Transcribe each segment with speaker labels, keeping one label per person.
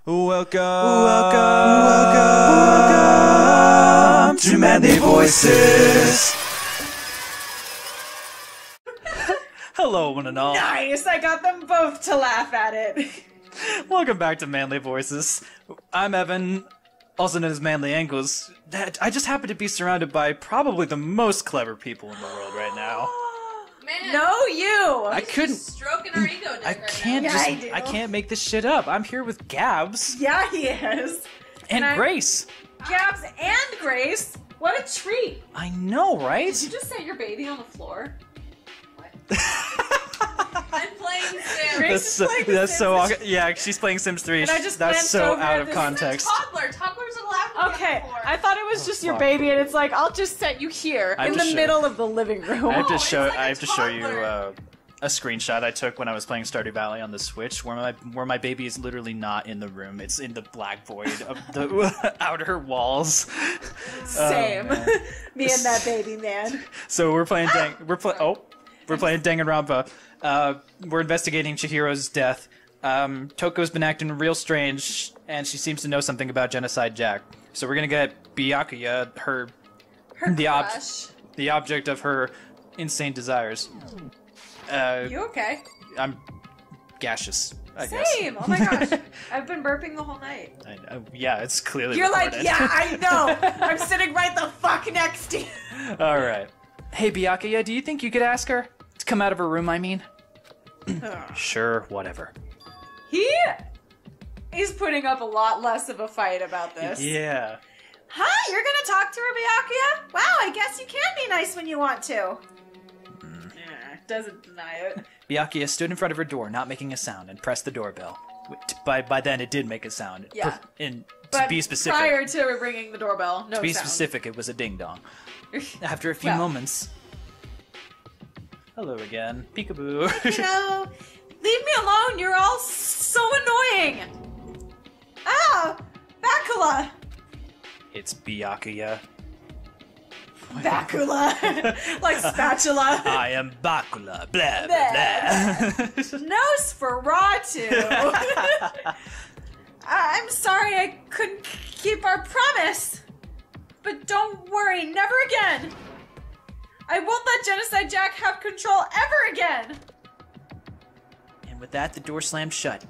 Speaker 1: Welcome to Manly Voices. Hello, one and all.
Speaker 2: Nice! I got them both to laugh at it.
Speaker 1: Welcome back to Manly Voices. I'm Evan, also known as Manly Ankles. I just happen to be surrounded by probably the most clever people in the world right now.
Speaker 3: Man,
Speaker 2: No, you!
Speaker 1: I couldn't.
Speaker 3: stroking our ego.
Speaker 1: I can't
Speaker 2: Yeah,
Speaker 1: just.
Speaker 2: I do.
Speaker 1: I can't make this shit up. I'm here with Gabs
Speaker 2: Yeah, he is.
Speaker 1: and
Speaker 2: I-
Speaker 1: Grace.
Speaker 2: Gabs and Grace. What a treat.
Speaker 1: I know, right?
Speaker 3: Did you just set your baby on the floor? What? I'm playing Sims.
Speaker 2: Grace is playing The
Speaker 1: That's so
Speaker 2: Sims.
Speaker 1: yeah. She's playing Sims 3.
Speaker 2: And I just
Speaker 1: That's
Speaker 2: glanced
Speaker 1: so
Speaker 2: over
Speaker 1: out
Speaker 2: at
Speaker 1: of
Speaker 2: this-
Speaker 1: context.
Speaker 3: Toddler. Toddlers are allowed to
Speaker 2: Okay,
Speaker 3: get on the floor.
Speaker 2: I thought it was just your
Speaker 1: fuck.
Speaker 2: baby, and it's like, I'll just set you here
Speaker 1: I have
Speaker 2: in
Speaker 1: to
Speaker 2: the
Speaker 1: show-
Speaker 2: middle of the living room.
Speaker 1: I have to
Speaker 3: it's
Speaker 1: show.
Speaker 3: like a
Speaker 1: I have to show you
Speaker 3: toddler.
Speaker 1: a screenshot I took when I was playing Stardew Valley on the Switch, where my baby is literally not in the room; it's in the black void of the outer walls.
Speaker 2: Same.
Speaker 1: man.
Speaker 2: Me and that baby, man.
Speaker 1: So we're playing. We're playing Danganronpa. We're investigating Chihiro's death. Toko's been acting real strange, and she seems to know something about Genocide Jack. So we're gonna get Byakuya,
Speaker 2: Her
Speaker 1: the
Speaker 2: crush.
Speaker 1: the object of her insane desires.
Speaker 2: You okay?
Speaker 1: I'm gaseous, I guess.
Speaker 2: Same. Oh my gosh. I've been burping the whole night.
Speaker 1: Yeah, it's clearly
Speaker 2: You're
Speaker 1: recorded.
Speaker 2: like, yeah, I know. I'm sitting right the fuck next to you.
Speaker 1: All right. Hey, Byakuya, do you think you could ask her to come out of her room, I mean? Sure, whatever.
Speaker 2: He's putting up a lot less of a fight about this.
Speaker 1: Yeah.
Speaker 2: Hi, you're gonna talk to her, Byakuya? Wow, I guess you can be nice when you want to. Doesn't deny it.
Speaker 1: Byakuya stood in front of her door, not making a sound, and pressed the doorbell. By then, it did make a sound.
Speaker 2: Yeah.
Speaker 1: And to
Speaker 2: But
Speaker 1: be specific,
Speaker 2: prior to ringing the doorbell, no
Speaker 1: to be
Speaker 2: sound.
Speaker 1: specific, it was a ding-dong. After a few
Speaker 2: Well.
Speaker 1: moments... Hello again. Peekaboo.
Speaker 2: No, leave me alone. You're all so annoying. Ah, Bakula.
Speaker 1: It's Byakuya.
Speaker 2: Bakula. Like spatula.
Speaker 1: I am Bakula. Blah, blah, blah.
Speaker 2: Nosferatu. I'm sorry I couldn't keep our promise. But don't worry, never again. I won't let Genocide Jack have control ever again.
Speaker 1: And with that, the door slammed shut.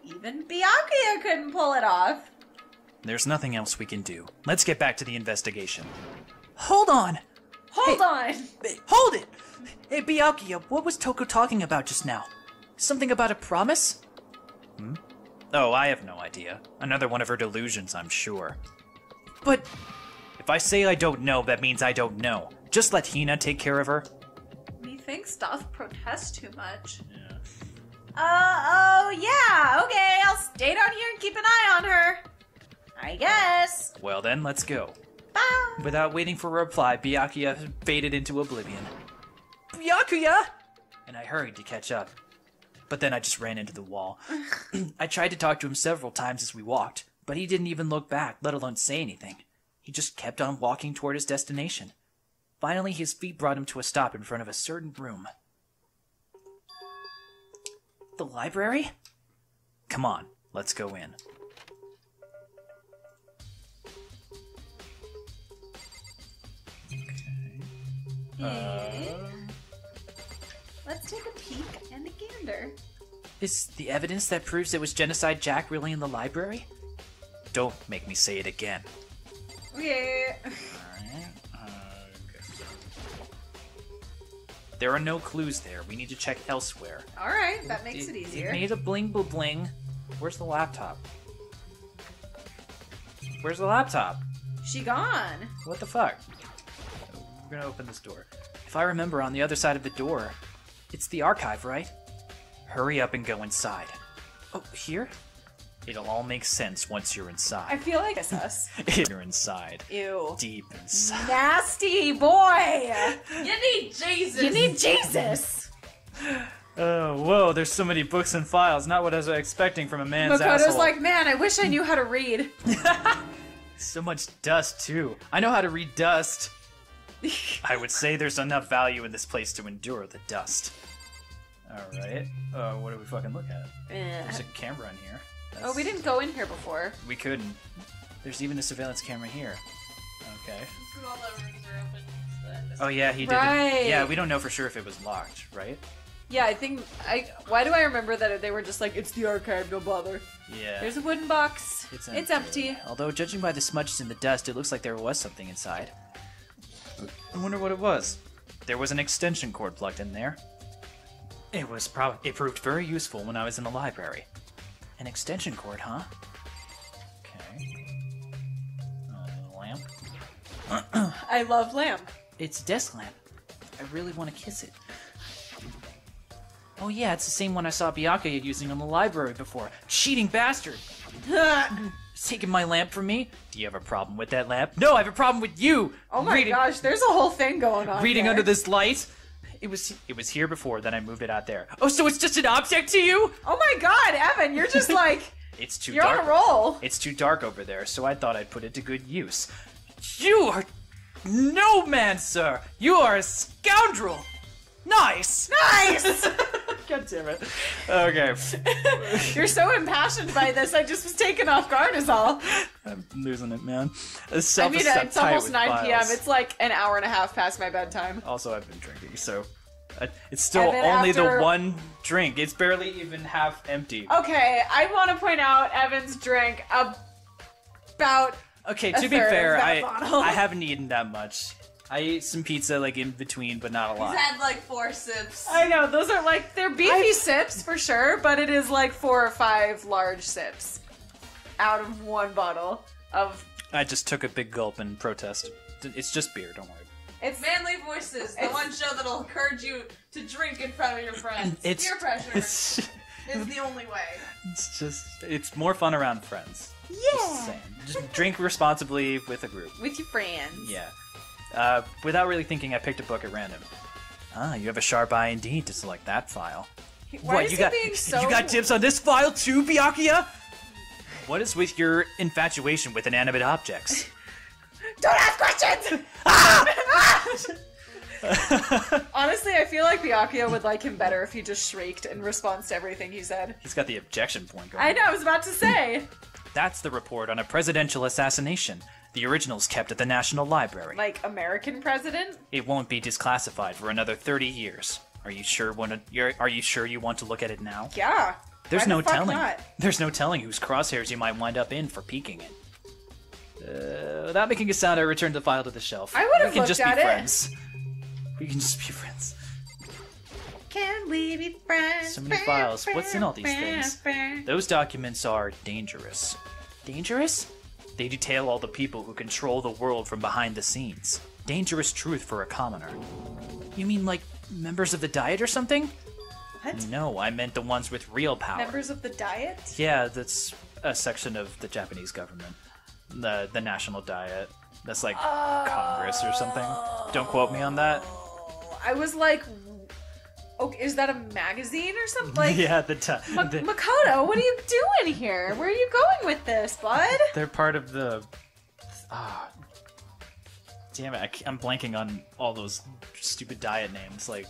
Speaker 2: Even Byakuya couldn't pull it off.
Speaker 1: There's nothing else we can do. Let's get back to the investigation. Hold on!
Speaker 2: Hold on.
Speaker 1: Hold it! Hey, Byakuya, what was Toko talking about just now? Something about a promise? Oh, I have no idea. Another one of her delusions, I'm sure. But if I say I don't know, that means I don't know. Just let Hina take care of her.
Speaker 2: Methinks doth protest too much.
Speaker 1: Yeah.
Speaker 2: Oh yeah, okay, I'll stay down here and keep an eye on her. I guess.
Speaker 1: Well then, let's go.
Speaker 2: Bye.
Speaker 1: Without waiting for a reply, Byakuya faded into oblivion. Byakuya! And I hurried to catch up. But then I just ran into the wall. I tried to talk to him several times as we walked, but he didn't even look back, let alone say anything. He just kept on walking toward his destination. Finally, his feet brought him to a stop in front of a certain room. The library? Come on, let's go in.
Speaker 2: Let's take a peek and a gander.
Speaker 1: Is the evidence that proves it was Genocide Jack really in the library? Don't make me say it again.
Speaker 2: Okay.
Speaker 1: There are no clues there. We need to check elsewhere.
Speaker 2: Alright, that makes it
Speaker 1: It
Speaker 2: easier.
Speaker 1: made a bling bling bling. Where's the laptop? Where's the laptop?
Speaker 2: She gone.
Speaker 1: What the fuck? We're gonna open this door. If I remember, on the other side of the door, it's the archive, right? Hurry up and go inside. Oh, here? It'll all make sense once you're
Speaker 2: I
Speaker 1: inside.
Speaker 2: feel like it's us.
Speaker 1: You're inside.
Speaker 2: Ew.
Speaker 1: Deep inside.
Speaker 2: Nasty boy!
Speaker 3: You need Jesus.
Speaker 2: You need Jesus!
Speaker 1: Oh, whoa, there's so many books and files. Not what I was expecting from a man's
Speaker 2: Makoto's
Speaker 1: asshole.
Speaker 2: like, man, I wish I knew how to read.
Speaker 1: So much dust, too. I know how to read dust. I would say there's enough value in this place to endure the dust. Alright. What do we fucking look at? There's a camera in here.
Speaker 2: Oh, we didn't go in here before.
Speaker 1: We couldn't. There's even a surveillance camera here. Okay.
Speaker 3: Because all the rooms are open.
Speaker 1: Oh yeah, he did.
Speaker 2: Right.
Speaker 1: Yeah, we don't know for sure if it was locked, right?
Speaker 2: Yeah, I think why do I remember that they were just like, it's the archive, don't bother.
Speaker 1: Yeah.
Speaker 2: There's a wooden box.
Speaker 1: It's
Speaker 2: empty.
Speaker 1: Although, judging by the smudges in the dust, it looks like there was something inside. I wonder what it was. There was an extension cord plugged in there. It proved very useful when I was in the library. An extension cord, huh? Okay. Lamp.
Speaker 2: I love lamp.
Speaker 1: It's a desk lamp. I really want to kiss it. Oh yeah, it's the same one I saw Byakuya using in the library before. Cheating bastard! He's taking my lamp from me? Do you have a problem with that lamp? No, I have a problem with you!
Speaker 2: Oh my gosh, there's a whole thing going on
Speaker 1: Reading
Speaker 2: there.
Speaker 1: under this light? It was here before, then I moved it out there. Oh, so it's just an object to you?
Speaker 2: Oh my god, Evan, you're just like...
Speaker 1: It's too
Speaker 2: you're
Speaker 1: dark.
Speaker 2: on a roll.
Speaker 1: It's too dark over there, so I thought I'd put it to good use. You are... No man, sir! You are a scoundrel! Nice!
Speaker 2: Nice!
Speaker 1: God damn it. Okay.
Speaker 2: You're so impassioned by this, I just was taken off guard is all.
Speaker 1: I'm losing it, man.
Speaker 2: It's almost 9 p.m. It's like an hour and a half past my bedtime.
Speaker 1: Also, I've been drinking, so... it's still
Speaker 2: And then
Speaker 1: only
Speaker 2: after-
Speaker 1: the one drink. It's barely even half empty.
Speaker 2: Okay, I want to point out Evan's drink about...
Speaker 1: Okay,
Speaker 2: a
Speaker 1: to be
Speaker 2: third of
Speaker 1: fair,
Speaker 2: that bottle.
Speaker 1: I haven't eaten that much. I ate some pizza, like, in between, but not a lot.
Speaker 3: He's had like 4 sips.
Speaker 2: I know, those are like, they're beefy sips for sure, but it is like 4 or 5 large sips out of one bottle of...
Speaker 1: I just took a big gulp in protest. It's just beer, don't worry.
Speaker 2: It's
Speaker 3: Manly Voices, the one show that'll encourage you to drink in front of your friends. Peer pressure
Speaker 1: It's,
Speaker 3: is the only way.
Speaker 1: it's more fun around friends.
Speaker 2: Yeah.
Speaker 1: Just saying. Just drink responsibly with a group.
Speaker 2: with your friends.
Speaker 1: Yeah. Without really thinking, I picked a book at random. Ah, you have a sharp eye indeed to select that file.
Speaker 2: Why is
Speaker 1: you
Speaker 2: he
Speaker 1: got
Speaker 2: being so...
Speaker 1: you got tips on this file too, Byakuya? What is with your infatuation with inanimate objects?
Speaker 2: Don't ask questions! Honestly, I feel like Byakuya would like him better if he just shrieked in response to everything he said.
Speaker 1: He's got the objection point going.
Speaker 2: I know, I was about to say.
Speaker 1: That's the report on a presidential assassination. The original's kept at the National Library.
Speaker 2: Like, American president?
Speaker 1: It won't be declassified for another 30 years. Are you sure you want to look at it now?
Speaker 2: Yeah.
Speaker 1: There's
Speaker 2: Why
Speaker 1: no
Speaker 2: the fuck
Speaker 1: telling.
Speaker 2: not?
Speaker 1: There's no telling whose crosshairs you might wind up in for peeking it. Without making a sound, I returned the file to the shelf.
Speaker 2: I would've
Speaker 1: We can
Speaker 2: looked
Speaker 1: just
Speaker 2: at
Speaker 1: be
Speaker 2: it.
Speaker 1: friends. We can just be friends.
Speaker 2: Can we be friends?
Speaker 1: So many files. What's in all these things? Those documents are dangerous. Dangerous? They detail all the people who control the world from behind the scenes. Dangerous truth for a commoner. You mean like members of the Diet or something?
Speaker 2: What?
Speaker 1: No, I meant the ones with real power.
Speaker 2: Members of the Diet?
Speaker 1: Yeah, that's a section of the Japanese government. The National Diet. That's like Congress or something. Don't quote me on that.
Speaker 2: I was like, okay, is that a magazine or something? Like,
Speaker 1: Yeah,
Speaker 2: Makoto, what are you doing here? Where are you going with this, bud?
Speaker 1: they're part of the... damn it, I'm blanking on all those stupid diet names. Like,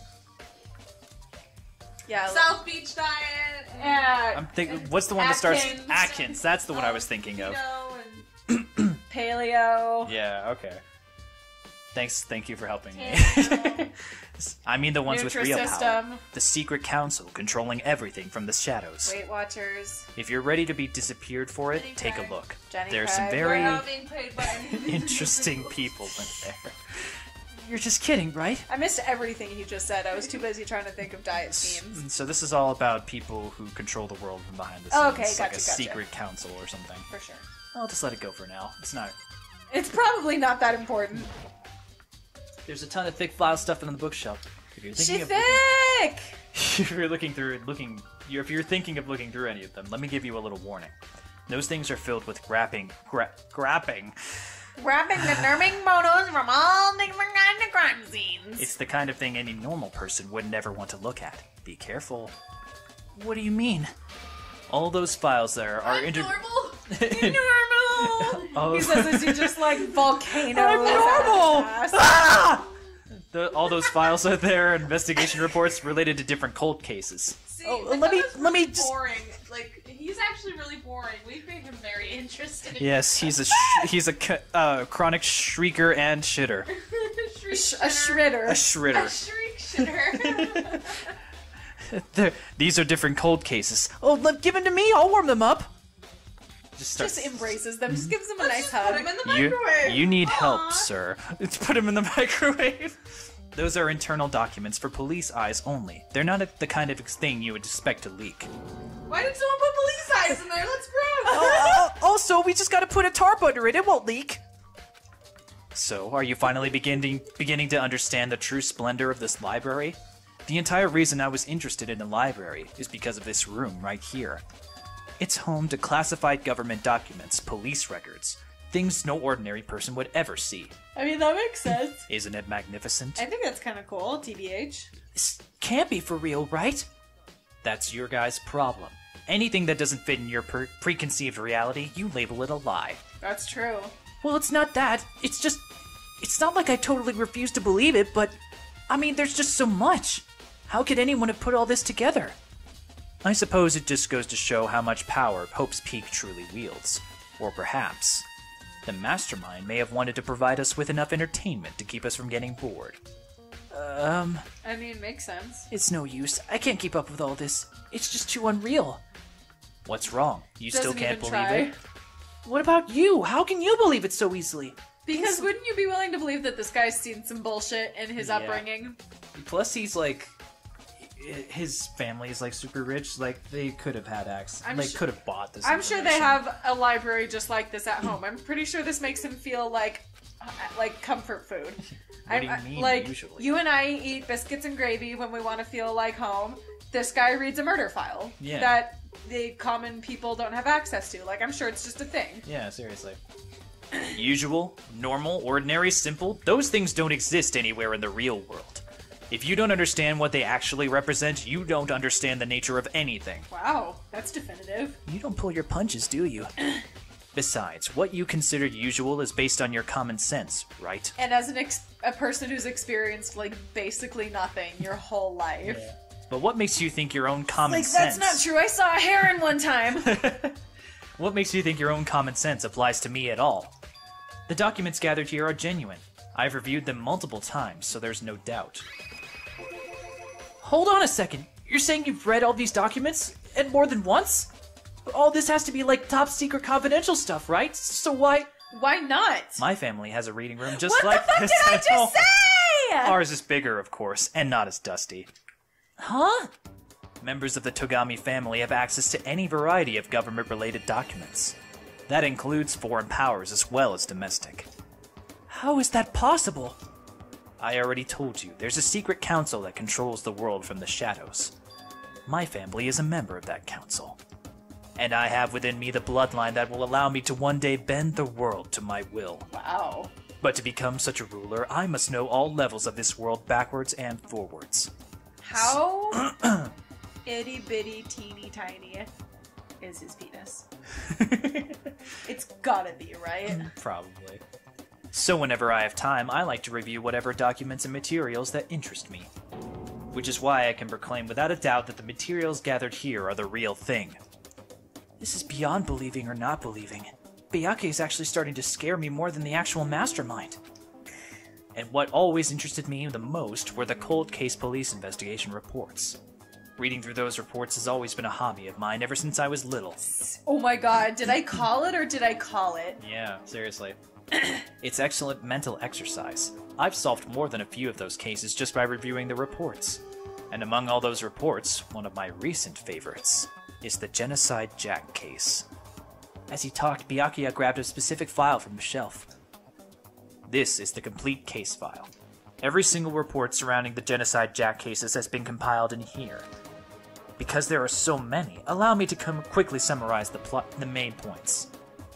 Speaker 2: Yeah.
Speaker 3: South Beach Diet.
Speaker 2: Yeah.
Speaker 1: what's the one that starts...
Speaker 3: Atkins.
Speaker 1: Atkins, that's the one I was thinking of.
Speaker 3: And
Speaker 2: Paleo.
Speaker 1: Yeah, okay. Thank you for helping me.
Speaker 3: Paleo.
Speaker 1: I mean the ones with real power.
Speaker 2: Nutrisystem.
Speaker 1: The secret council controlling everything from the shadows.
Speaker 2: Weight Watchers.
Speaker 1: If you're ready to be disappeared for it,
Speaker 3: Jenny
Speaker 1: take a
Speaker 3: Craig.
Speaker 1: look.
Speaker 2: Jenny
Speaker 1: There's some
Speaker 2: Craig.
Speaker 3: We're
Speaker 1: very
Speaker 3: not being paid by any
Speaker 1: interesting people in there. You're just kidding, right?
Speaker 2: I missed everything he just said. I was too busy trying to think of diet themes.
Speaker 1: So this is all about people who control the world from behind the scenes.
Speaker 2: Oh, okay,
Speaker 1: like
Speaker 2: gotcha,
Speaker 1: a
Speaker 2: gotcha.
Speaker 1: secret council or something.
Speaker 2: For sure.
Speaker 1: I'll just let it go for now. It's not...
Speaker 2: It's probably not that important.
Speaker 1: There's a ton of thick file stuff in the bookshelf. If you're
Speaker 2: She
Speaker 1: thinking of
Speaker 2: thick!
Speaker 1: if you're thinking of looking through any of them, let me give you a little warning. Those things are filled with grapping.
Speaker 2: Grabbing the nerming monos from all different kind of crime scenes.
Speaker 1: It's the kind of thing any normal person would never want to look at. Be careful. What do you mean? All those files there are
Speaker 3: normal.
Speaker 2: Normal!
Speaker 1: Oh.
Speaker 2: He says as he just like volcanoes.
Speaker 1: I'm normal!
Speaker 2: out of his ass.
Speaker 1: Ah! All those files are there, investigation reports related to different cold cases.
Speaker 3: See,
Speaker 1: Oh, let me just.
Speaker 3: boring. Like, he's actually really boring. We've made him very interesting.
Speaker 1: Yes, he's a chronic shrieker and shitter.
Speaker 2: A shredder.
Speaker 1: A shritter.
Speaker 3: A shriek shitter.
Speaker 1: These are different cold cases. Oh, give them to me. I'll warm them up.
Speaker 2: Just embraces them. Just gives them a nice
Speaker 3: Put
Speaker 2: hug.
Speaker 3: him in the microwave.
Speaker 1: You need help,
Speaker 3: Aw.
Speaker 1: sir. Let's put him in the microwave. Those are internal documents for police eyes only. They're not the kind of thing you would expect to leak.
Speaker 3: Why did someone put police eyes in there? That's gross.
Speaker 1: Also, we just gotta put a tarp under it. It won't leak. So, are you finally beginning to understand the true splendor of this library? The entire reason I was interested in the library is because of this room right here. It's home to classified government documents, police records, things no ordinary person would ever see.
Speaker 2: I mean, that makes sense.
Speaker 1: Isn't it magnificent?
Speaker 2: I think that's kind of cool, TBH.
Speaker 1: This can't be for real, right? That's your guys' problem. Anything that doesn't fit in your preconceived reality, you label it a lie.
Speaker 2: That's true.
Speaker 1: Well, it's not that. It's not like I totally refuse to believe it, but, I mean, there's just so much. How could anyone have put all this together? I suppose it just goes to show how much power Hope's Peak truly wields. Or perhaps, the mastermind may have wanted to provide us with enough entertainment to keep us from getting bored.
Speaker 2: I mean, makes sense.
Speaker 1: It's no use. I can't keep up with all this. It's just too unreal. What's wrong? You still
Speaker 2: Doesn't
Speaker 1: can't
Speaker 2: even
Speaker 1: believe
Speaker 2: try.
Speaker 1: it? What about you? How can you believe it so easily?
Speaker 2: Because wouldn't you be willing to believe that this guy's seen some bullshit in his
Speaker 1: Yeah.
Speaker 2: upbringing?
Speaker 1: Plus, he's like, his family is like super rich. Like they could have had access. Could have bought this.
Speaker 2: I'm sure they
Speaker 1: information.
Speaker 2: have a library just like this at home. I'm pretty sure this makes him feel like comfort food.
Speaker 1: What do you mean,
Speaker 2: like,
Speaker 1: usually?
Speaker 2: you and I eat biscuits and gravy when we want to feel like home. This guy reads a murder file
Speaker 1: Yeah.
Speaker 2: that the common people don't have access to. Like, I'm sure it's just a thing.
Speaker 1: Yeah, seriously. Usual, normal, ordinary, simple. Those things don't exist anywhere in the real world. If you don't understand what they actually represent, you don't understand the nature of anything.
Speaker 2: Wow, that's definitive.
Speaker 1: You don't pull your punches, do you? Besides, what you consider usual is based on your common sense, right?
Speaker 2: And as a person who's experienced, like, basically nothing your whole life.
Speaker 1: But what makes you think your own common
Speaker 2: Like,
Speaker 1: sense...
Speaker 2: that's not true. I saw a heron one time.
Speaker 1: What makes you think your own common sense applies to me at all? The documents gathered here are genuine. I've reviewed them multiple times, so there's no doubt. Hold on a second. You're saying you've read all these documents? And more than once? But all this has to be like top secret confidential stuff, right? So why...
Speaker 2: Why not?
Speaker 1: My family has a reading room just
Speaker 2: What
Speaker 1: like
Speaker 2: the fuck
Speaker 1: this
Speaker 2: did I
Speaker 1: at home.
Speaker 2: just say?
Speaker 1: Ours is bigger, of course, and not as dusty.
Speaker 2: Huh?
Speaker 1: Members of the Togami family have access to any variety of government-related documents. That includes foreign powers as well as domestic. How is that possible? I already told you, there's a secret council that controls the world from the shadows. My family is a member of that council. And I have within me the bloodline that will allow me to one day bend the world to my will.
Speaker 2: Wow.
Speaker 1: But to become such a ruler, I must know all levels of this world backwards and forwards.
Speaker 2: How itty bitty teeny tiny is his penis? It's gotta be, right?
Speaker 1: Probably. So whenever I have time, I like to review whatever documents and materials that interest me. Which is why I can proclaim without a doubt that the materials gathered here are the real thing. This is beyond believing or not believing. Byakuya is actually starting to scare me more than the actual mastermind. And what always interested me the most were the cold case police investigation reports. Reading through those reports has always been a hobby of mine ever since I was little.
Speaker 2: Oh my god, did I call it or did I call it?
Speaker 1: Yeah, seriously. It's excellent mental exercise. I've solved more than a few of those cases just by reviewing the reports. And among all those reports, one of my recent favorites is the Genocide Jack case. As he talked, Byakuya grabbed a specific file from the shelf. This is the complete case file. Every single report surrounding the Genocide Jack cases has been compiled in here. Because there are so many, allow me to quickly summarize the main points.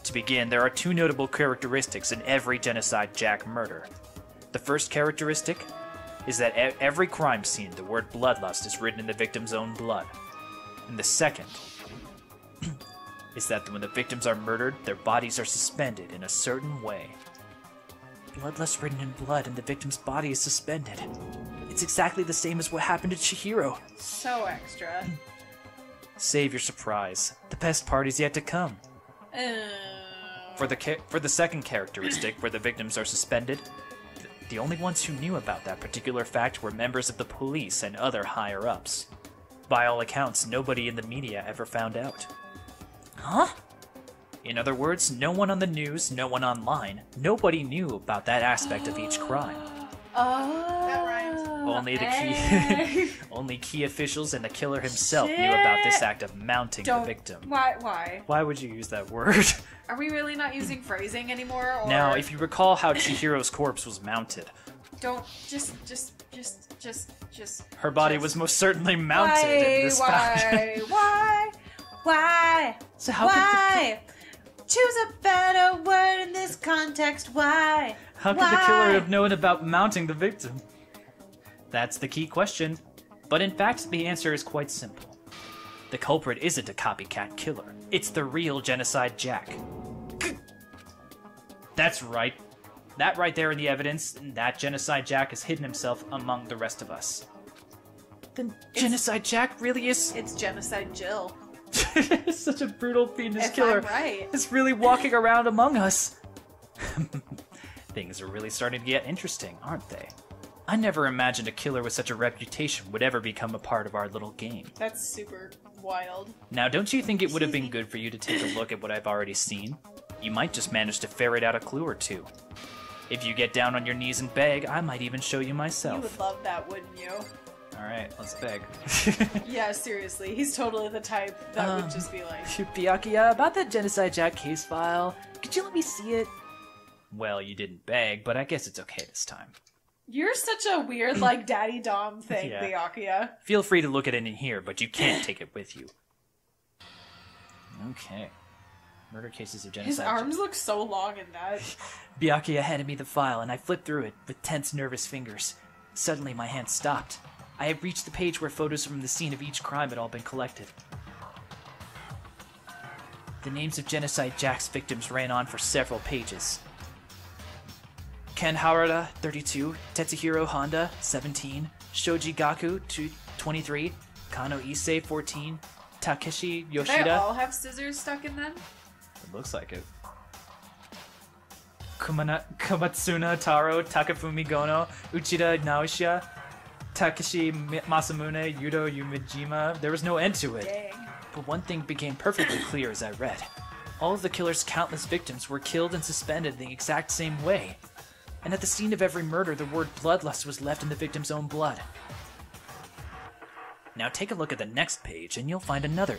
Speaker 1: To begin, there are two notable characteristics in every Genocide Jack murder. The first characteristic is that at every crime scene, the word bloodlust is written in the victim's own blood. And the second is that when the victims are murdered, their bodies are suspended in a certain way. bloodlust written in blood and the victim's body is suspended. It's exactly the same as what happened to Chihiro.
Speaker 2: So extra.
Speaker 1: Save your surprise. The best part is yet to come. For the second characteristic, where the victims are suspended, the only ones who knew about that particular fact were members of the police and other higher-ups. By all accounts, nobody in the media ever found out. Huh? In other words, no one on the news, no one online, nobody knew about that aspect of each crime.
Speaker 3: That rhymes.
Speaker 1: Only key officials and the killer himself knew about this act of mounting the victim.
Speaker 2: Why?
Speaker 1: Why would you use that word?
Speaker 2: Are we really not using phrasing anymore? Or
Speaker 1: Now, if you recall how Chihiro's corpse was mounted,
Speaker 2: don't just.
Speaker 1: her body was most certainly mounted in this fashion.
Speaker 2: Why?
Speaker 1: So how could
Speaker 2: Choose a better word in this context. Why?
Speaker 1: How could the killer have known about mounting the victim? That's the key question. But in fact, the answer is quite simple. The culprit isn't a copycat killer. It's the real Genocide Jack. That's right. That right there in the evidence, that Genocide Jack has hidden himself among the rest of us. Then Genocide Jack really is...
Speaker 2: It's Genocide Jill.
Speaker 1: Such a brutal penis
Speaker 2: If
Speaker 1: killer.
Speaker 2: I'm right.
Speaker 1: It's really walking around among us. Things are really starting to get interesting, aren't they? I never imagined a killer with such a reputation would ever become a part of our little game.
Speaker 2: That's super wild.
Speaker 1: Now, don't you think it would have been good for you to take a look at what I've already seen? You might just manage to ferret out a clue or two. If you get down on your knees and beg, I might even show you myself.
Speaker 2: You would love that, wouldn't you?
Speaker 1: Alright, let's beg.
Speaker 2: Yeah, seriously. He's totally the type that would just be like...
Speaker 1: Byakuya, about that Genocide Jack case file, could you let me see it? Well, you didn't beg, but I guess it's okay this time.
Speaker 2: You're such a weird, like, daddy dom thing,
Speaker 1: Yeah.
Speaker 2: Byakuya.
Speaker 1: Feel free to look at it in here, but you can't take it with you. Okay. Murder cases of Genocide
Speaker 2: His arms look so long in that.
Speaker 1: Byakuya handed me the file, and I flipped through it with tense, nervous fingers. Suddenly, my hand stopped. I had reached the page where photos from the scene of each crime had all been collected. The names of Genocide Jack's victims ran on for several pages. Ken Harada, 32, Tetsuhiro Honda, 17, Shoji Gaku, 23, Kano Issei, 14, Takeshi
Speaker 2: Do they
Speaker 1: Yoshida...
Speaker 2: all have scissors stuck in them?
Speaker 1: It looks like it. Komatsuna Taro, Takafumi Gono, Uchida Naoshia, Takeshi Masamune, Yudo Yumijima. There was no end to it.
Speaker 2: Dang.
Speaker 1: But one thing became perfectly clear as I read. All of the killer's countless victims were killed and suspended the exact same way. And at the scene of every murder, the word bloodlust was left in the victim's own blood. Now take a look at the next page and you'll find another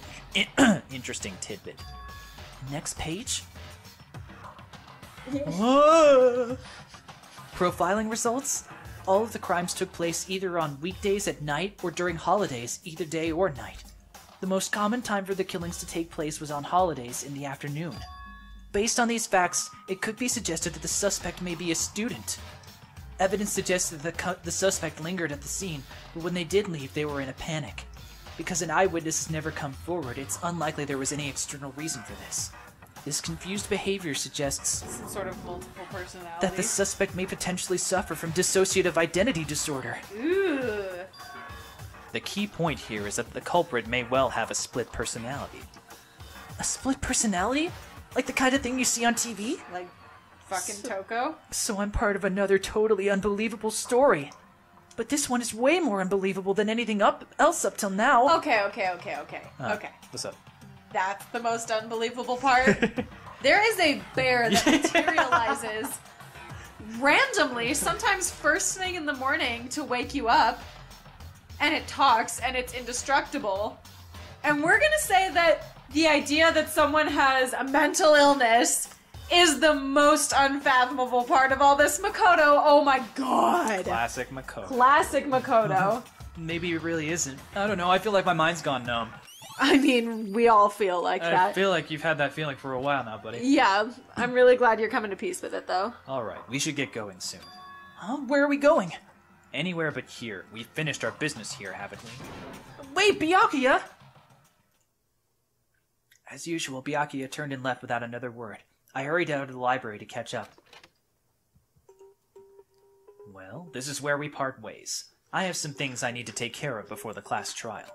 Speaker 1: interesting tidbit. Next page? Whoa! Profiling results? All of the crimes took place either on weekdays at night or during holidays, either day or night. The most common time for the killings to take place was on holidays in the afternoon. Based on these facts, it could be suggested that the suspect may be a student. Evidence suggests that the suspect lingered at the scene, but when they did leave, they were in a panic. Because an eyewitness has never come forward, it's unlikely there was any external reason for this. This confused behavior suggests
Speaker 2: Some sort of multiple personality.
Speaker 1: that the suspect may potentially suffer from dissociative identity disorder.
Speaker 2: Ooh.
Speaker 1: The key point here is that the culprit may well have a split personality. A split personality? Like the kind of thing you see on TV?
Speaker 2: Like, fucking Toko?
Speaker 1: So I'm part of another totally unbelievable story. But this one is way more unbelievable than anything else up till now.
Speaker 2: Okay. Okay.
Speaker 1: What's up?
Speaker 2: That's the most unbelievable part. There is a bear that materializes randomly, sometimes first thing in the morning to wake you up, and it talks, and it's indestructible. And we're gonna say that the idea that someone has a mental illness is the most unfathomable part of all this. Makoto, oh my god.
Speaker 1: Classic Makoto.
Speaker 2: Classic Makoto.
Speaker 1: Maybe it really isn't. I don't know, I feel like my mind's gone numb.
Speaker 2: I mean, we all feel like
Speaker 1: I
Speaker 2: that.
Speaker 1: feel like you've had that feeling for a while now, buddy.
Speaker 2: Yeah, I'm really glad you're coming to peace with it, though.
Speaker 1: Alright, we should get going soon. Huh? Where are we going? Anywhere but here. We've finished our business here, haven't we? Wait, Byakuya! As usual, Byakuya turned and left without another word. I hurried out of the library to catch up. Well, this is where we part ways. I have some things I need to take care of before the class trial.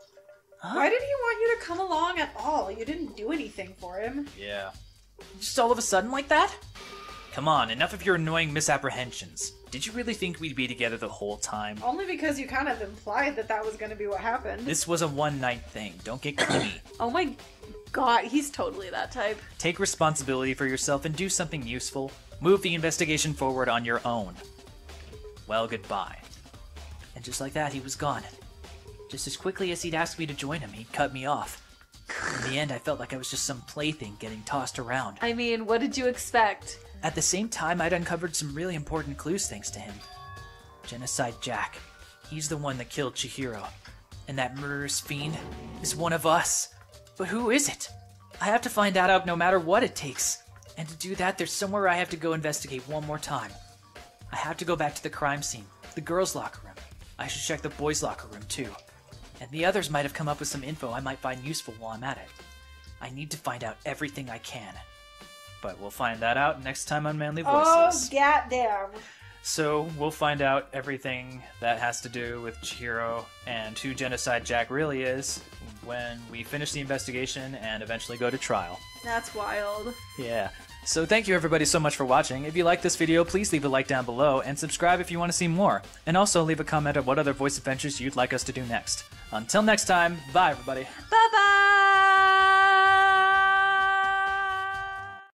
Speaker 2: Why did he want you to come along at all? You didn't do anything for him.
Speaker 1: Yeah. Just all of a sudden like that? Come on, enough of your annoying misapprehensions. Did you really think we'd be together the whole time?
Speaker 2: Only because you kind of implied that was going to be what happened.
Speaker 1: This was a one-night thing. Don't get clingy.
Speaker 3: Oh my god, he's totally that type.
Speaker 1: Take responsibility for yourself and do something useful. Move the investigation forward on your own. Well, goodbye. And just like that, he was gone. Just as quickly as he'd asked me to join him, he'd cut me off. In the end, I felt like I was just some plaything getting tossed around.
Speaker 3: I mean, what did you expect?
Speaker 1: At the same time, I'd uncovered some really important clues thanks to him. Genocide Jack. He's the one that killed Chihiro. And that murderous fiend is one of us. But who is it? I have to find that out no matter what it takes. And to do that, there's somewhere I have to go investigate one more time. I have to go back to the crime scene, the girls' locker room. I should check the boys' locker room too. And the others might have come up with some info I might find useful while I'm at it. I need to find out everything I can. But we'll find that out next time on Manly Voices.
Speaker 2: Oh, goddamn.
Speaker 1: So we'll find out everything that has to do with Chihiro and who Genocide Jack really is when we finish the investigation and eventually go to trial.
Speaker 3: That's wild.
Speaker 1: Yeah. So thank you everybody so much for watching. If you like this video, please leave a like down below and subscribe if you want to see more. And also leave a comment on what other voice adventures you'd like us to do next. Until next time, bye everybody.
Speaker 3: Bye-bye!